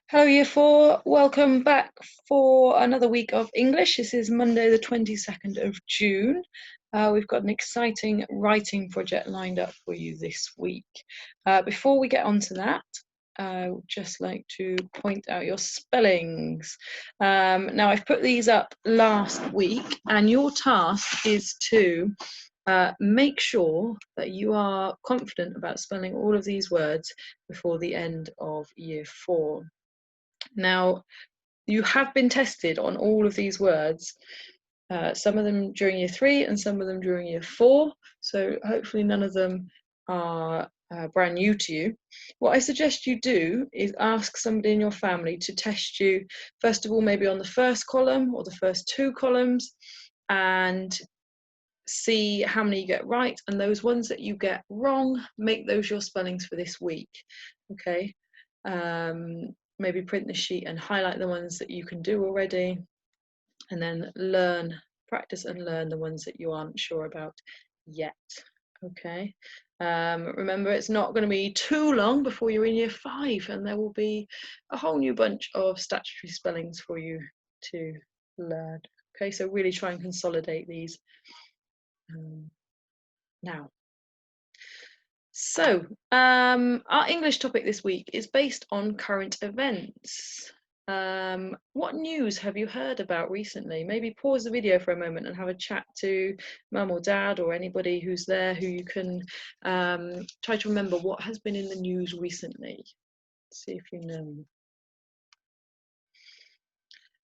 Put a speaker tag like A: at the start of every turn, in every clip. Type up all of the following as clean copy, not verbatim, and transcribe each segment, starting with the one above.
A: Hello, Year 4. Welcome back for another week of English. This is Monday, the 22nd of June. We've got an exciting writing project lined up for you this week. Before we get on to that, I would just like to point out your spellings. Now, I've put these up last week, and your task is to make sure that you are confident about spelling all of these words before the end of Year 4. Now, you have been tested on all of these words, some of them during Year 3 and some of them during Year 4, so hopefully none of them are brand new to you. What I suggest you do is ask somebody in your family to test you, first of all, maybe on the first column or the first two columns, and see how many you get right, and those ones that you get wrong, make those your spellings for this week. Okay. Maybe print the sheet and highlight the ones that you can do already, and then practice and learn the ones that you aren't sure about yet. Okay. Remember, it's not going to be too long before you're in Year 5, and there will be a whole new bunch of statutory spellings for you to learn. Okay, so really try and consolidate these now. So, our English topic this week is based on current events. What news have you heard about recently? Maybe pause the video for a moment and have a chat to mum or dad or anybody who's there who you can try to remember what has been in the news recently. See if you know.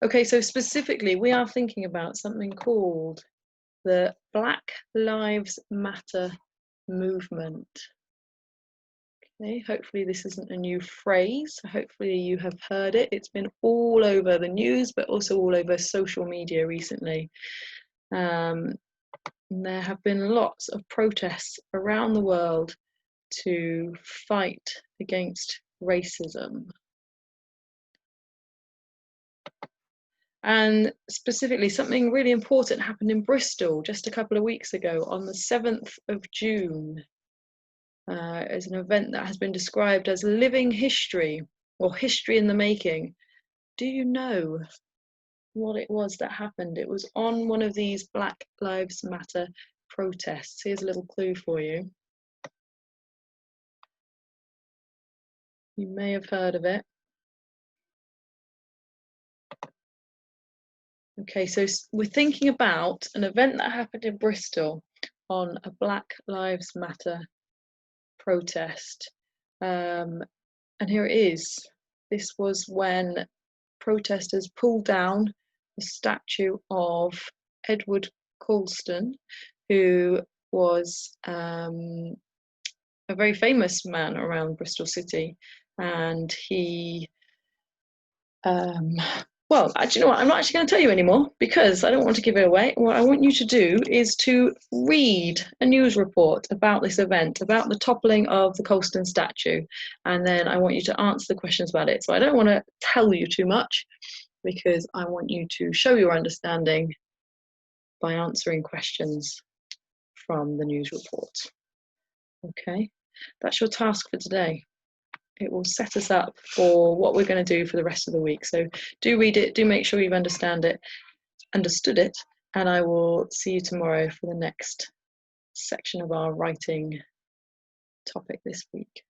A: Okay, so specifically, we are thinking about something called the Black Lives Matter movement. Okay, hopefully this isn't a new phrase. Hopefully you have heard it. It's been all over the news, but also all over social media recently. There have been lots of protests around the world to fight against racism. And specifically, something really important happened in Bristol just a couple of weeks ago on the 7th of June. As an event that has been described as living history or history in the making. Do you know what it was that happened? It was on one of these Black Lives Matter protests. Here's a little clue for you. You may have heard of it. Okay, so we're thinking about an event that happened in Bristol on a Black Lives Matter protest. And here it is. This was when protesters pulled down the statue of Edward Colston, who was a very famous man around Bristol City, and he well, actually, you know what? I'm not actually going to tell you anymore because I don't want to give it away. What I want you to do is to read a news report about this event, about the toppling of the Colston statue, and then I want you to answer the questions about it. So I don't want to tell you too much because I want you to show your understanding by answering questions from the news report. Okay, that's your task for today. It will set us up for what we're going to do for the rest of the week. So do read it, do make sure you've understood it, and I will see you tomorrow for the next section of our writing topic this week.